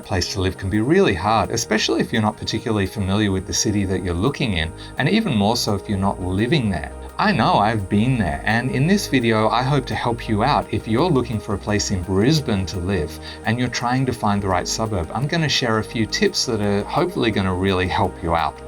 right place to live can be really hard, especially if you're not particularly familiar with the city that you're looking in, and even more so if you're not living there. I know I've been there, and in this video I hope to help you out if you're looking for a place in Brisbane to live and you're trying to find the right suburb. I'm going to share a few tips that are hopefully going to really help you out.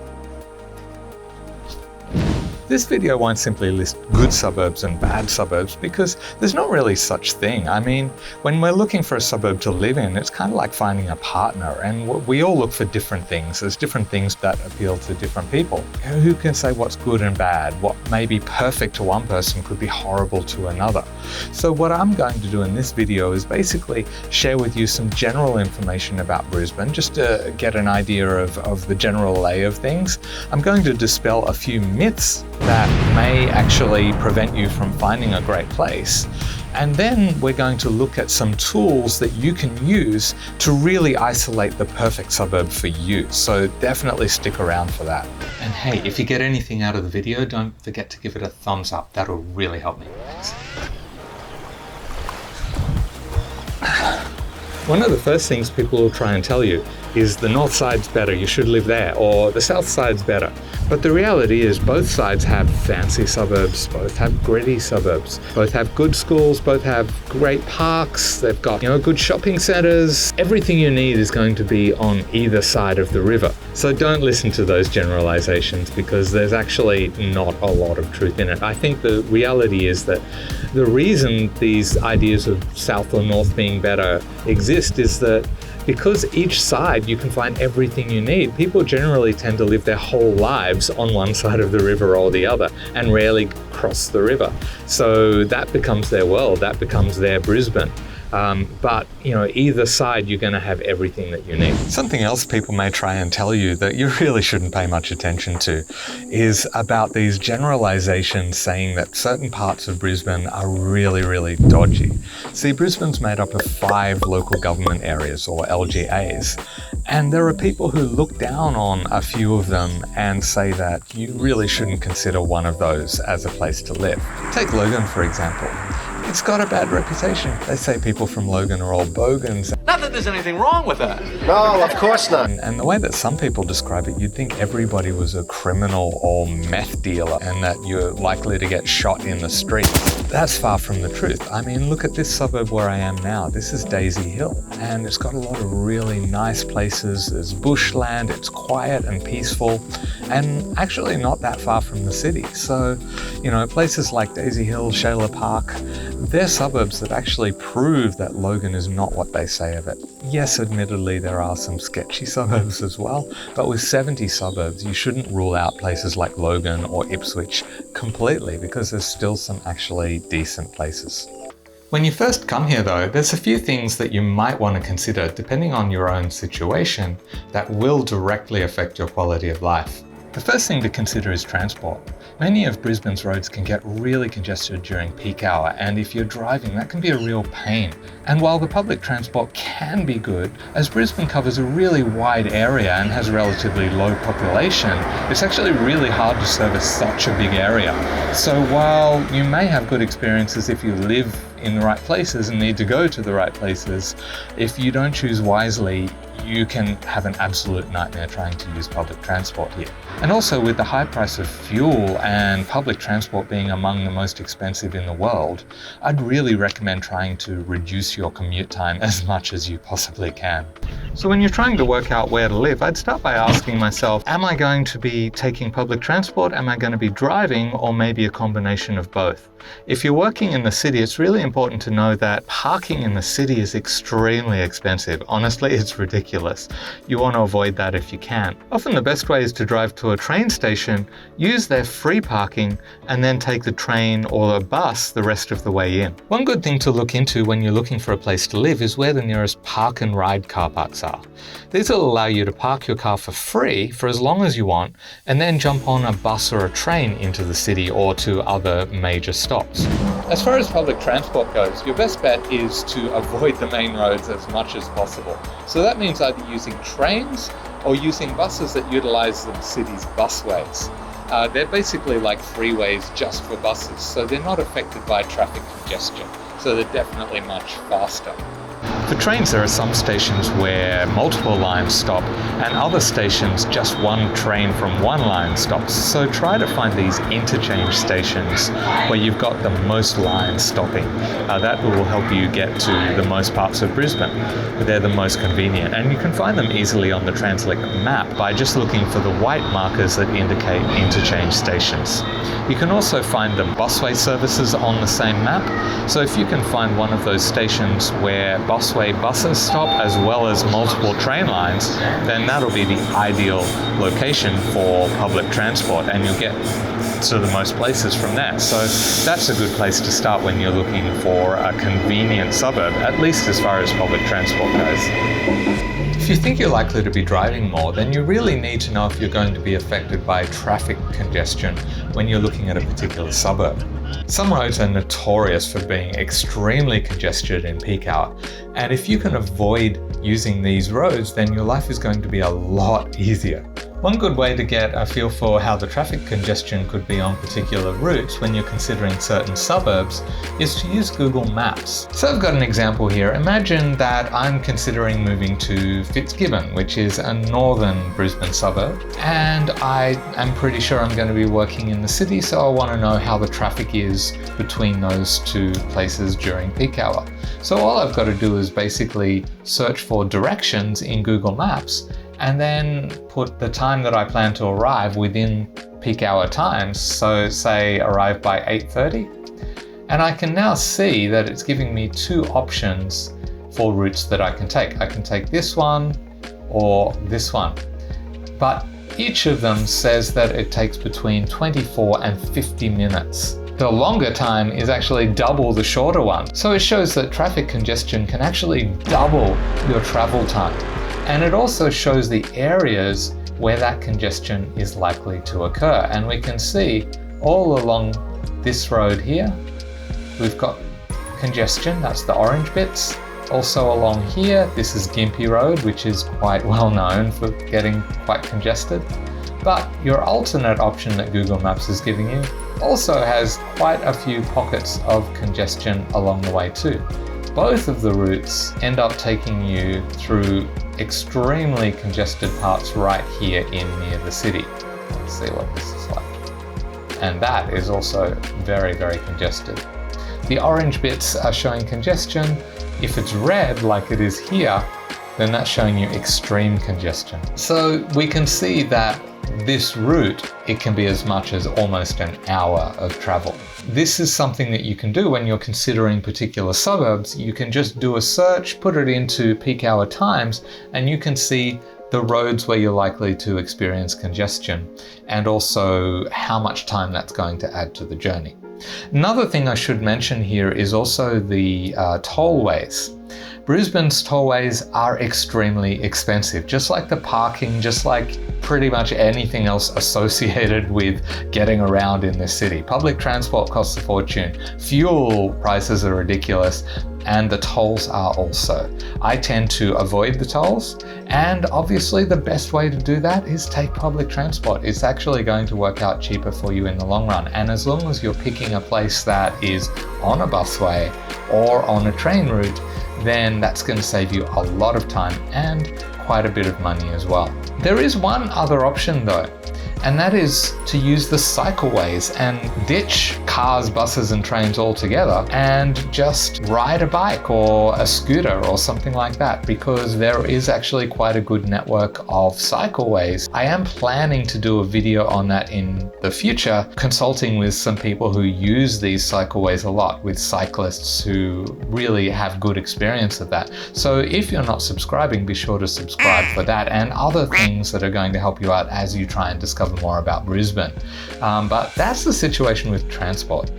This video won't simply list good suburbs and bad suburbs because there's not really such thing. I mean, when we're looking for a suburb to live in, it's kind of like finding a partner, and we all look for different things. There's different things that appeal to different people. Who can say what's good and bad? What may be perfect to one person could be horrible to another. So what I'm going to do in this video is basically share with you some general information about Brisbane, just to get an idea of the general lay of things. I'm going to dispel a few myths that may actually prevent you from finding a great place. And then we're going to look at some tools that you can use to really isolate the perfect suburb for you. So definitely stick around for that. And hey, if you get anything out of the video, don't forget to give it a thumbs up. That'll really help me. Thanks. One of the first things people will try and tell you is the north side's better, you should live there, or the south side's better. But the reality is both sides have fancy suburbs, both have gritty suburbs, both have good schools, both have great parks, they've got, good shopping centers. Everything you need is going to be on either side of the river. So don't listen to those generalizations because there's actually not a lot of truth in it. I think the reality is that the reason these ideas of south or north being better exist is that because each side you can find everything you need, people generally tend to live their whole lives on one side of the river or the other and rarely cross the river. So that becomes their world, that becomes their Brisbane. But either side, you're going to have everything that you need. Something else people may try and tell you that you really shouldn't pay much attention to is about these generalizations saying that certain parts of Brisbane are really, really dodgy. See, Brisbane's made up of 5 local government areas, or LGAs, and there are people who look down on a few of them and say that you really shouldn't consider one of those as a place to live. Take Logan, for example. It's got a bad reputation. They say people from Logan are all bogans. Not that there's anything wrong with that. No, of course not. And the way that some people describe it, you'd think everybody was a criminal or meth dealer and that you're likely to get shot in the street. That's far from the truth. I mean, look at this suburb where I am now. This is Daisy Hill, and it's got a lot of really nice places. There's bushland, it's quiet and peaceful, and actually not that far from the city. So, places like Daisy Hill, Shayla Park, they're suburbs that actually prove that Logan is not what they say of it. Yes, admittedly, there are some sketchy suburbs as well, but with 70 suburbs, you shouldn't rule out places like Logan or Ipswich completely because there's still some actually decent places. When you first come here though, there's a few things that you might want to consider depending on your own situation that will directly affect your quality of life. The first thing to consider is transport. Many of Brisbane's roads can get really congested during peak hour, and if you're driving, that can be a real pain. And while the public transport can be good, as Brisbane covers a really wide area and has relatively low population, it's actually really hard to service such a big area. So while you may have good experiences if you live in the right places and need to go to the right places, if you don't choose wisely, you can have an absolute nightmare trying to use public transport here. And also with the high price of fuel and public transport being among the most expensive in the world, I'd really recommend trying to reduce your commute time as much as you possibly can. So when you're trying to work out where to live, I'd start by asking myself, am I going to be taking public transport? Am I going to be driving? Or maybe a combination of both? If you're working in the city, it's really important to know that parking in the city is extremely expensive. Honestly, it's ridiculous. You want to avoid that if you can. Often the best way is to drive to a train station, use their free parking, and then take the train or a bus the rest of the way in. One good thing to look into when you're looking for a place to live is where the nearest park and ride car parks are. These will allow you to park your car for free for as long as you want, and then jump on a bus or a train into the city or to other major stops. As far as public transport goes, your best bet is to avoid the main roads as much as possible. So that means either using trains or using buses that utilize the city's busways. They're basically like freeways just for buses, so they're not affected by traffic congestion. So they're definitely much faster. For trains, there are some stations where multiple lines stop and other stations just one train from one line stops. So try to find these interchange stations where you've got the most lines stopping. That will help you get to the most parts of Brisbane. They're the most convenient, and you can find them easily on the Translink map by just looking for the white markers that indicate interchange stations. You can also find the busway services on the same map, so if you can find one of those stations where busway buses stop as well as multiple train lines, then that'll be the ideal location for public transport, and you'll get to the most places from there. So that's a good place to start when you're looking for a convenient suburb, at least as far as public transport goes. If you think you're likely to be driving more, then you really need to know if you're going to be affected by traffic congestion when you're looking at a particular suburb. Some roads are notorious for being extremely congested in peak hour, and if you can avoid using these roads, then your life is going to be a lot easier. One good way to get a feel for how the traffic congestion could be on particular routes when you're considering certain suburbs is to use Google Maps. So I've got an example here. Imagine that I'm considering moving to Fitzgibbon, which is a northern Brisbane suburb, and I am pretty sure I'm going to be working in the city, so I want to know how the traffic is between those two places during peak hour. So all I've got to do is basically search for directions in Google Maps and then put the time that I plan to arrive within peak hour times. So say arrive by 8:30. And I can now see that it's giving me two options for routes that I can take. I can take this one or this one. But each of them says that it takes between 24 and 50 minutes. The longer time is actually double the shorter one. So it shows that traffic congestion can actually double your travel time. And it also shows the areas where that congestion is likely to occur. And we can see all along this road here, we've got congestion, that's the orange bits. Also along here, this is Gympie Road, which is quite well known for getting quite congested. But your alternate option that Google Maps is giving you also has quite a few pockets of congestion along the way too. Both of the routes end up taking you through extremely congested parts right here in near the city. Let's see what this is like. And that is also very, very congested. The orange bits are showing congestion. If it's red, like it is here, then that's showing you extreme congestion. So we can see that this route, it can be as much as almost an hour of travel. This is something that you can do when you're considering particular suburbs. You can just do a search, put it into peak hour times, and you can see the roads where you're likely to experience congestion and also how much time that's going to add to the journey. Another thing I should mention here is also the tollways. Brisbane's tollways are extremely expensive, just like the parking, just like pretty much anything else associated with getting around in this city. Public transport costs a fortune, fuel prices are ridiculous, and the tolls are also. I tend to avoid the tolls, and obviously the best way to do that is take public transport. It's actually going to work out cheaper for you in the long run, and as long as you're picking a place that is on a busway or on a train route, then that's going to save you a lot of time and quite a bit of money as well. There is one other option though, and that is to use the cycleways and ditch cars, buses and trains altogether and just ride a bike or a scooter or something like that, because there is actually quite a good network of cycleways. I am planning to do a video on that in the future, consulting with some people who use these cycleways a lot, with cyclists who really have good experience of that. So if you're not subscribing, be sure to subscribe for that and other things that are going to help you out as you try and discover more about Brisbane. But that's the situation with transport.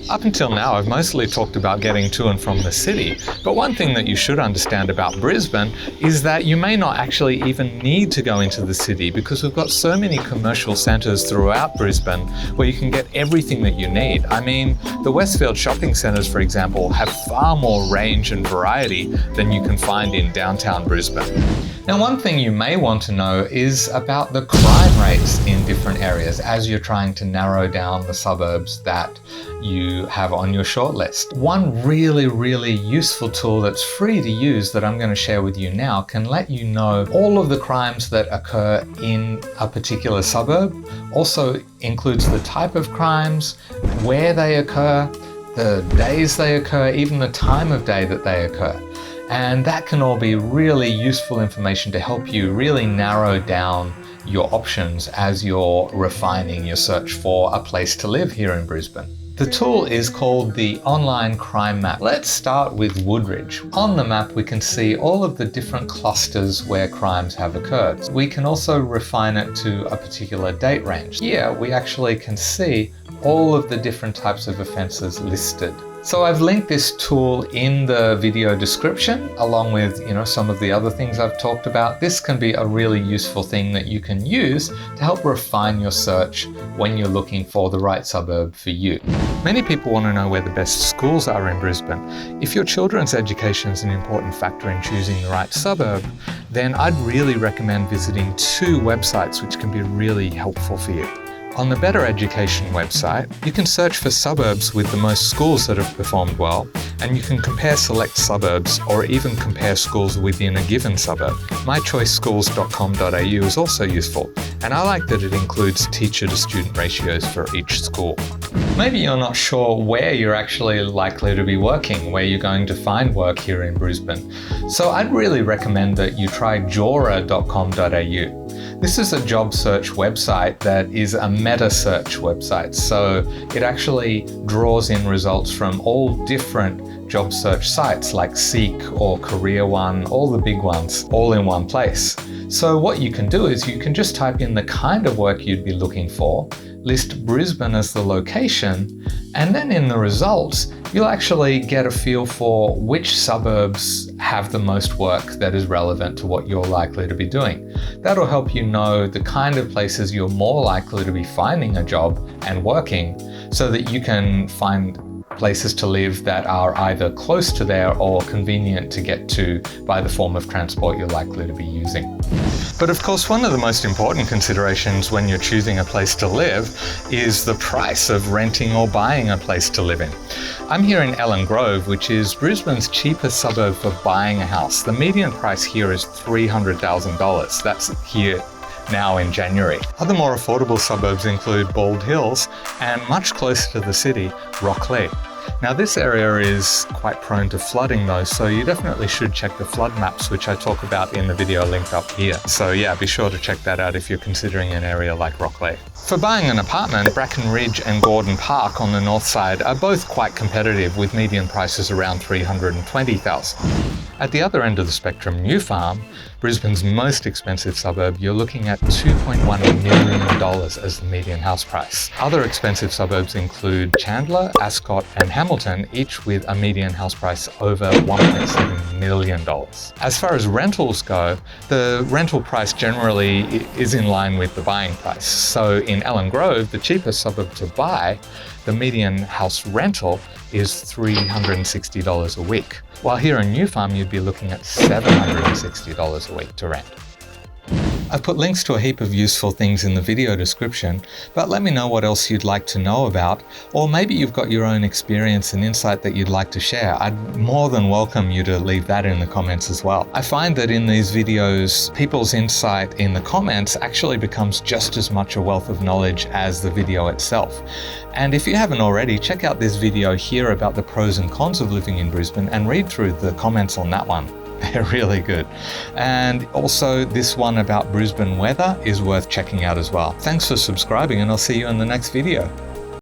Up until now, I've mostly talked about getting to and from the city, but one thing that you should understand about Brisbane is that you may not actually even need to go into the city, because we've got so many commercial centres throughout Brisbane where you can get everything that you need. I mean, the Westfield shopping centres, for example, have far more range and variety than you can find in downtown Brisbane. Now, one thing you may want to know is about the crime rates in different areas as you're trying to narrow down the suburbs that you to have on your shortlist. One really useful tool that's free to use that I'm going to share with you now can let you know all of the crimes that occur in a particular suburb. Also includes the type of crimes, where they occur, the days they occur, even the time of day that they occur. And that can all be really useful information to help you really narrow down your options as you're refining your search for a place to live here in Brisbane. The tool is called the Online Crime Map. Let's start with Woodridge. On the map, we can see all of the different clusters where crimes have occurred. We can also refine it to a particular date range. Here, we actually can see all of the different types of offences listed. So I've linked this tool in the video description, along with some of the other things I've talked about. This can be a really useful thing that you can use to help refine your search when you're looking for the right suburb for you. Many people want to know where the best schools are in Brisbane. If your children's education is an important factor in choosing the right suburb, then I'd really recommend visiting 2 websites which can be really helpful for you. On the Better Education website, you can search for suburbs with the most schools that have performed well, and you can compare select suburbs or even compare schools within a given suburb. mychoiceschools.com.au is also useful, and I like that it includes teacher-to-student ratios for each school. Maybe you're not sure where you're actually likely to be working, where you're going to find work here in Brisbane. So I'd really recommend that you try jora.com.au. This is a job search website that is a meta search website. So it actually draws in results from all different job search sites like Seek or Career One, all the big ones, all in one place. So what you can do is you can just type in the kind of work you'd be looking for, list Brisbane as the location, and then in the results, you'll actually get a feel for which suburbs have the most work that is relevant to what you're likely to be doing. That'll help you know the kind of places you're more likely to be finding a job and working, so that you can find places to live that are either close to there or convenient to get to by the form of transport you're likely to be using. But of course, one of the most important considerations when you're choosing a place to live is the price of renting or buying a place to live in. I'm here in Ellen Grove, which is Brisbane's cheapest suburb for buying a house. The median price here is $300,000. That's here now in January. Other more affordable suburbs include Bald Hills and, much closer to the city, Rocklea. Now this area is quite prone to flooding though, so you definitely should check the flood maps, which I talk about in the video linked up here. So yeah, be sure to check that out if you're considering an area like Rocklea. For buying an apartment, Bracken Ridge and Gordon Park on the north side are both quite competitive, with median prices around $320,000. At the other end of the spectrum, New Farm, Brisbane's most expensive suburb, you're looking at $2.1 million as the median house price. Other expensive suburbs include Chandler, Ascot and Hamilton, each with a median house price over $1.7 million. As far as rentals go, the rental price generally is in line with the buying price. So in Ellen Grove, the cheapest suburb to buy, the median house rental is $360 a week. While here in New Farm, you'd be looking at $760 a week to rent. I've put links to a heap of useful things in the video description, but let me know what else you'd like to know about, or maybe you've got your own experience and insight that you'd like to share. I'd more than welcome you to leave that in the comments as well. I find that in these videos, people's insight in the comments actually becomes just as much a wealth of knowledge as the video itself. And if you haven't already, check out this video here about the pros and cons of living in Brisbane and read through the comments on that one. They're really good. And also this one about Brisbane weather is worth checking out as well. Thanks for subscribing, and I'll see you in the next video.